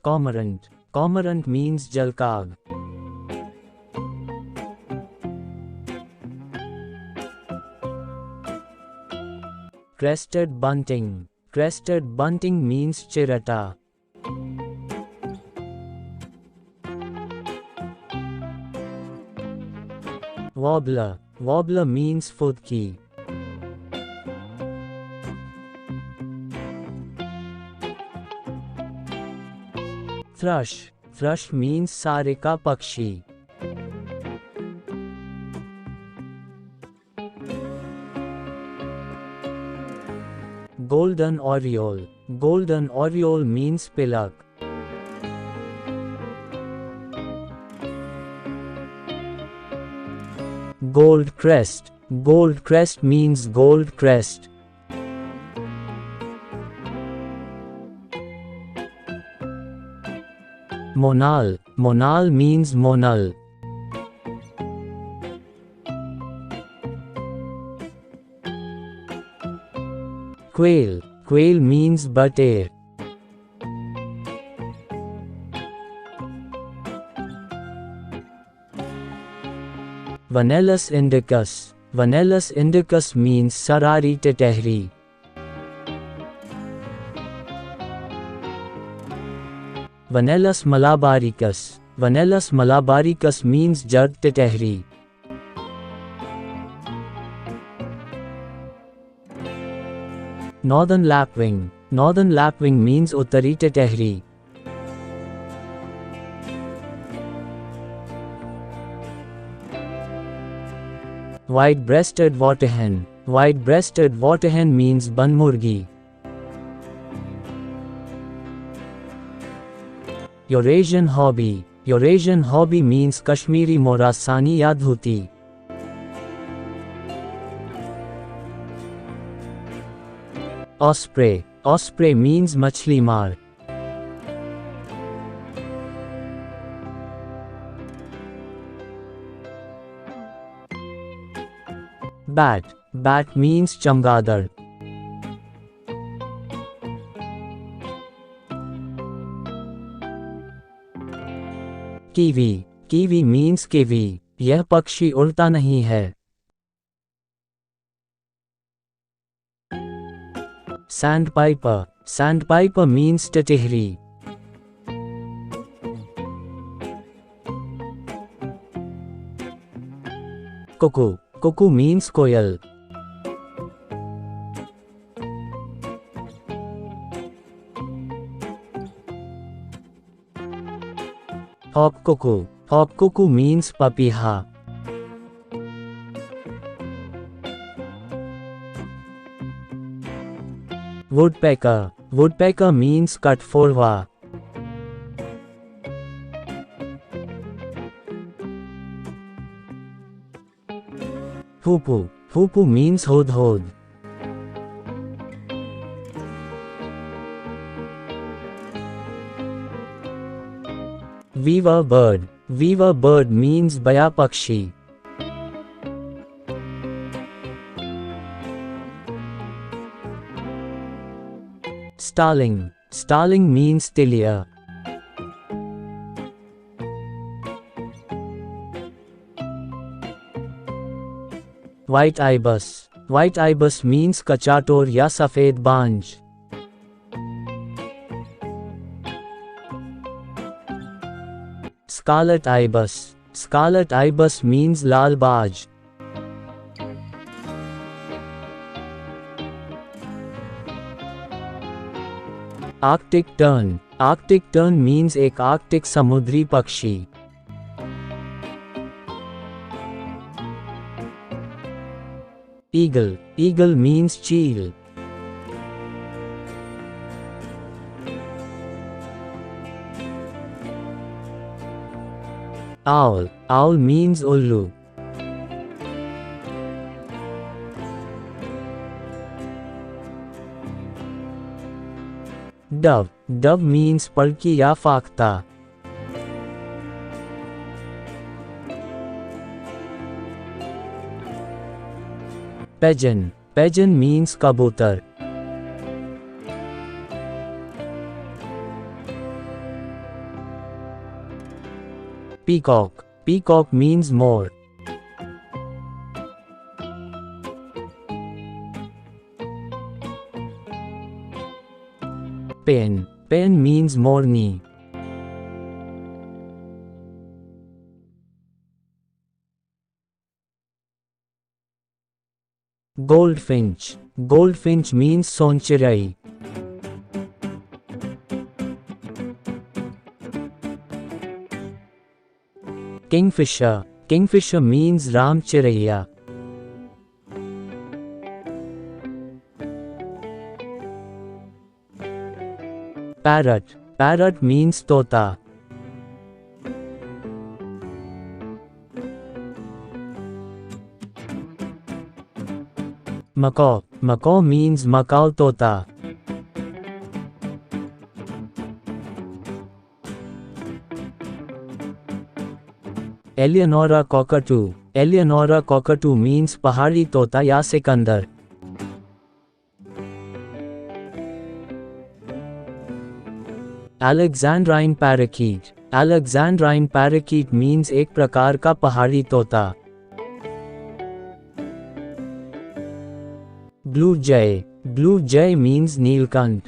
Cormorant. Cormorant means jalkag. Crested bunting. Crested bunting means chirata. Warbler. Warbler means fudki. Thrush. Thrush means sarika pakshi. Golden oriole. Golden oriole means pilak. Gold crest. Gold crest means gold crest. Monal. Monal means monal. Quail. Quail means butter. Vanellus indicus. Vanellus indicus means sarari tetehri. Vanellus malabaricus. Vanellus malabaricus means jad tetehri. Northern lapwing. Northern lapwing means uttari tetehri. White-breasted waterhen. White-breasted waterhen means banmurgi. Eurasian hobby. Eurasian hobby means Kashmiri morasani ya dhuti. Osprey. Osprey means machli maar. Bat. Bat means chamgadar. Kiwi. Kiwi means kiwi. यह पक्षी उड़ता नहीं है. Sandpiper. Sandpiper means tetehri. Cuckoo. Cuckoo means Quail. Hawk cuckoo. Hawk cuckoo means papiha. Woodpecker. Woodpecker means katforwa. Hoopoe. Hoopoe means hod-hod. Weaver bird. Weaver bird means baya pakshi. Starling. Starling means tilia. White ibis. White ibis means kachator ya safed banj. Scarlet Ibis. Scarlet Ibis means lal baj. Arctic tern. Arctic tern means एक Arctic samudri pakshi. Eagle. Eagle means cheel. Owl. Owl means ullu. Dove. Dove means palki ya fakhta. Pegion. Pegion means kabutar. Peacock. Peacock means more. Peahen. Peahen means morning. Goldfinch. Goldfinch means sonchirai. Kingfisher. Kingfisher means Ram Chiraiya. Parrot. Parrot means Tota. Macaw. Macaw means Macau Tota. Eleonora cockatoo. Eleonora cockatoo means Pahari Tota ya Sikandar. Alexandrine parakeet. Alexandrine parakeet means एक प्रकार का पहाड़ी तोता. Blue jay. Blue jay means Neelkanth.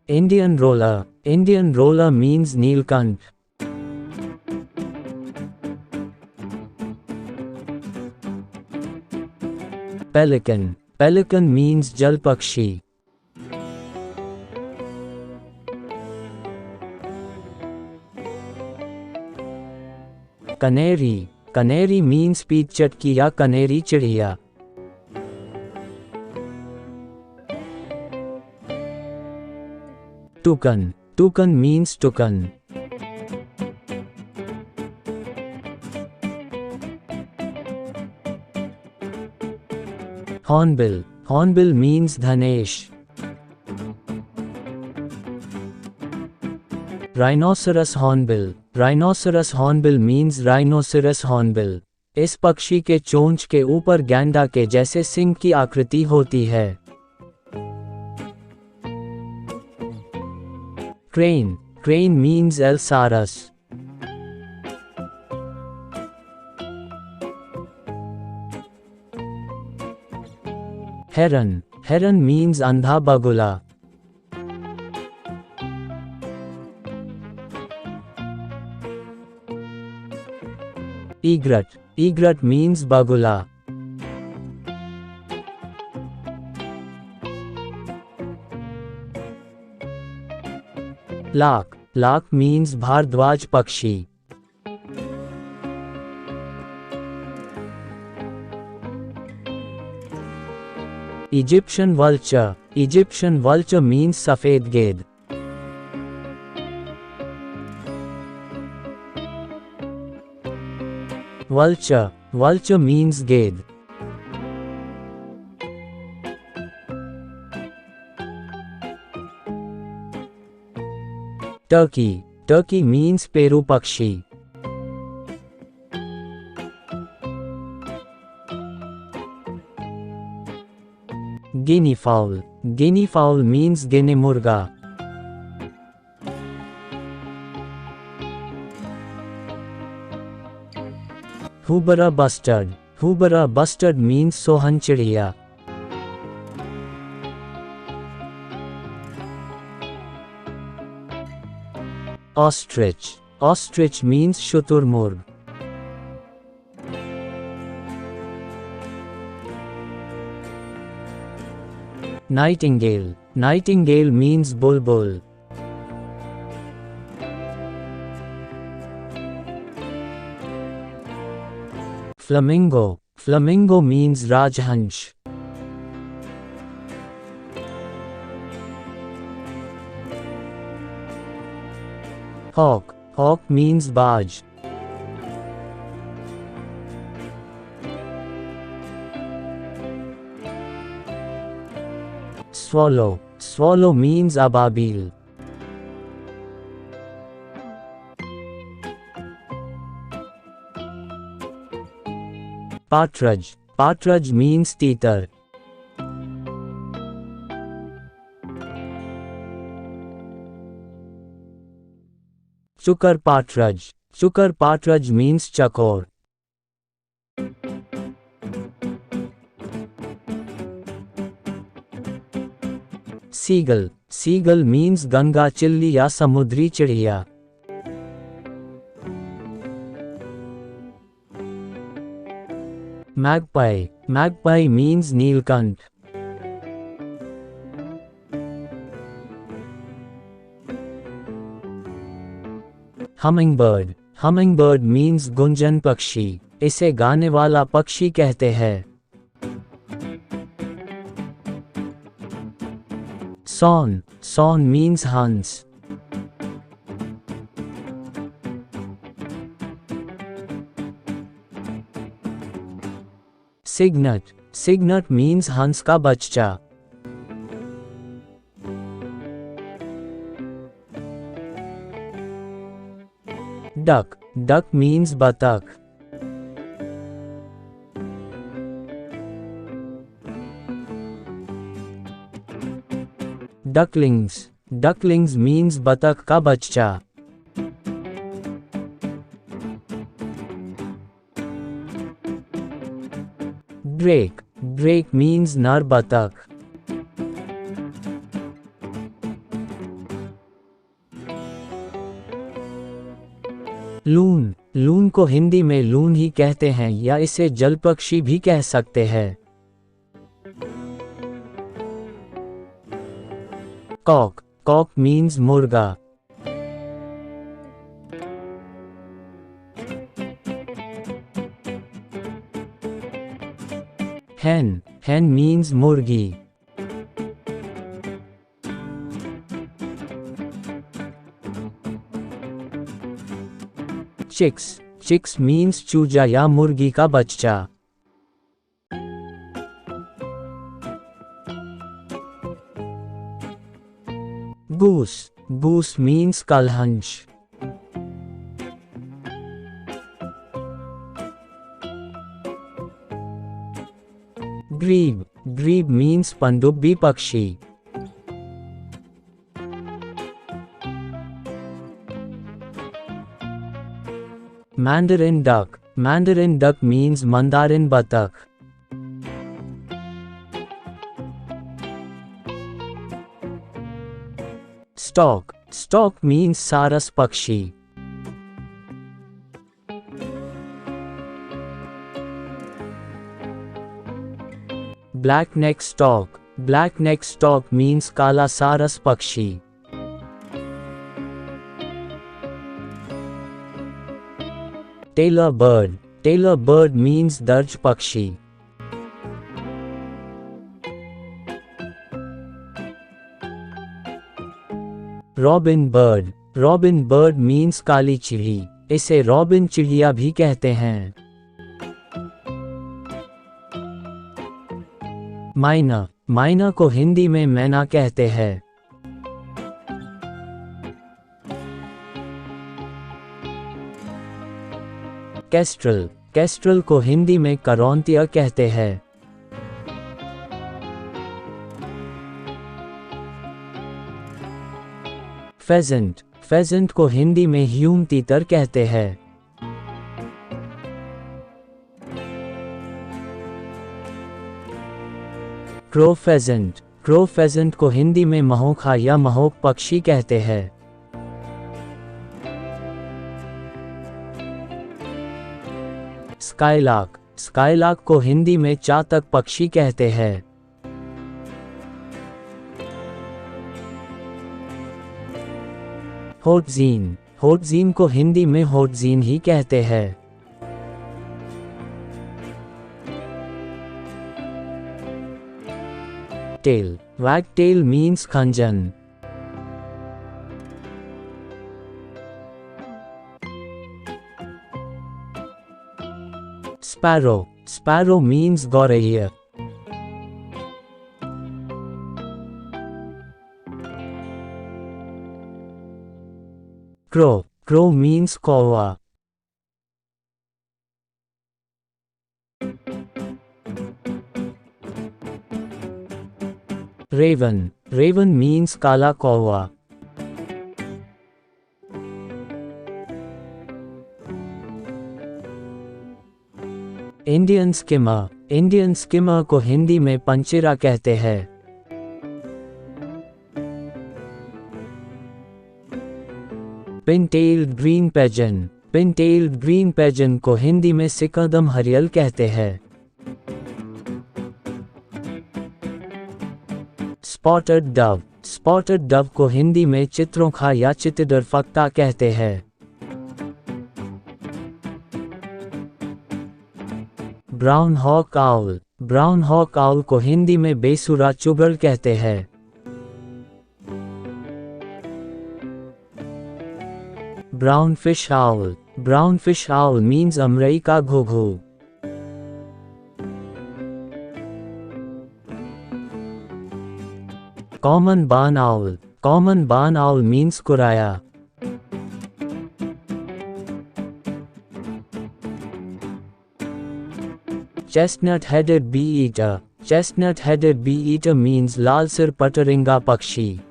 Indian roller. Indian roller means Neelkanth. Pelican. Pelican means जल पक्षी. Canary. Canary means पीत चटकी या कनेरी चिड़िया. Toucan. Toucan means toucan. Hornbill. Hornbill means Dhanesh. Rhinoceros hornbill. Rhinoceros hornbill means rhinoceros hornbill. इस पक्षी के चोंच के ऊपर गैंडा के जैसे सिंग की आकृति होती है. Crane. Crane means Alsaras. Heron. Heron means Andha Bagula. Egret. Egret means Bagula. Lark. Lark means Bhardwaj Pakshi. Egyptian vulture. Egyptian vulture means Safed Ged. Vulture. Vulture means Ged. Turkey. Turkey means Peru Pakshi. Guinea fowl. Guinea fowl means Guinea Murga. Hoobara bustard. Hoobara bustard means Sohan Chidiya. Ostrich. Ostrich means Shuturmurg. Nightingale. Nightingale means Bulbul. Flamingo. Flamingo means Rajhansh. Hawk. Hawk means Baj. Swallow. Swallow means Ababil. Partridge. Partridge means Teetar. Chukar partridge. Chukar partridge means chakor. Seagull. Seagull means Ganga chilli या समुद्री चिड़िया. Magpie. Magpie means Neelkanth. Hummingbird. Hummingbird means Gunjan पक्षी. इसे गाने वाला पक्षी कहते हैं. Swan. Swan means हंस. Cygnet. Cygnet means हंस का बच्चा. Duck. Duck means बतख. Ducklings. Ducklings means बतख का बच्चा. Drake. Drake means नर बतख. लून. लून को हिंदी में लून ही कहते हैं या इसे जलपक्षी भी कह सकते हैं. Cock. Cock means मुर्गा. Hen. Hen means मुर्गी. Chicks. Chicks means चूजा या मुर्गी का बच्चा. Goose. Goose means कलहंस. Grebe. Grebe means पनडुब्बी पक्षी. Mandarin duck. Mandarin duck means Mandarin बतख. Stork. Stork means सारस पक्षी. Black-necked stork. Black-necked stork means काला सारस पक्षी. Tailor bird. Tailor bird means दर्ज पक्षी. Robin bird. Robin bird means काली चिड़ी. इसे रॉबिन चिड़िया भी कहते हैं. मैना. मैना को हिंदी में मैना कहते हैं. केस्ट्रल. केस्ट्रल को हिंदी में करौंतिया कहते हैं. फेजेंट. फेजेंट को हिंदी में ह्यूम तीतर कहते हैं. Crow pheasant. क्रो फेजेंट को हिंदी में महोखा या महोक पक्षी कहते हैं. स्काईलार्क. स्काईलार्क को हिंदी में चातक पक्षी कहते हैं. होटजीन. होटजीन को हिंदी में होटजीन ही कहते हैं. टेल. वैगटेल मीन्स खंजन. स्पैरो. स्पैरो मीन्स गौरैया. क्रो. क्रो मीन्स कौवा. रेवन. रेवन मीन्स काला कौवा. इंडियन स्किमर को हिंदी में पंचेरा कहते हैं। पिन-टेल्ड ग्रीन पेजन को हिंदी में सिकदम हरियल कहते हैं। स्पॉटेड डव को हिंदी में चित्रोंखा या चितिडरफक्ता कहते हैं। ब्राउन हॉक आउल को हिंदी में बेसुरा चुगल कहते हैं। ब्राउन फिश आउल मीन्स अमरई का घुघू। कॉमन बार्न आउल मीन्स कुराया। Chestnut headed bee eater means लाल सिर पटरिंगा पक्षी।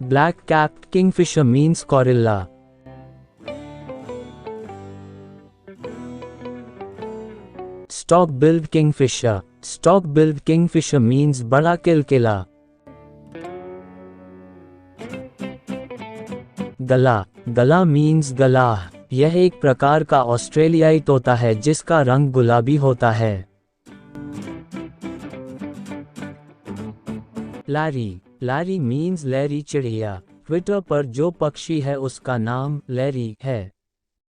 ब्लैक कैप्ड किंगफिशर मीन्स कॉरिल्ला। स्टॉक बिल्ड किंगफिशर मीन्स बड़ा किलकिला। गला मीन्स गलाह। यह एक प्रकार का ऑस्ट्रेलियाई तोता है जिसका रंग गुलाबी होता है। लैरी मीन्स लैरी चिड़िया। ट्विटर पर जो पक्षी है उसका नाम लैरी है।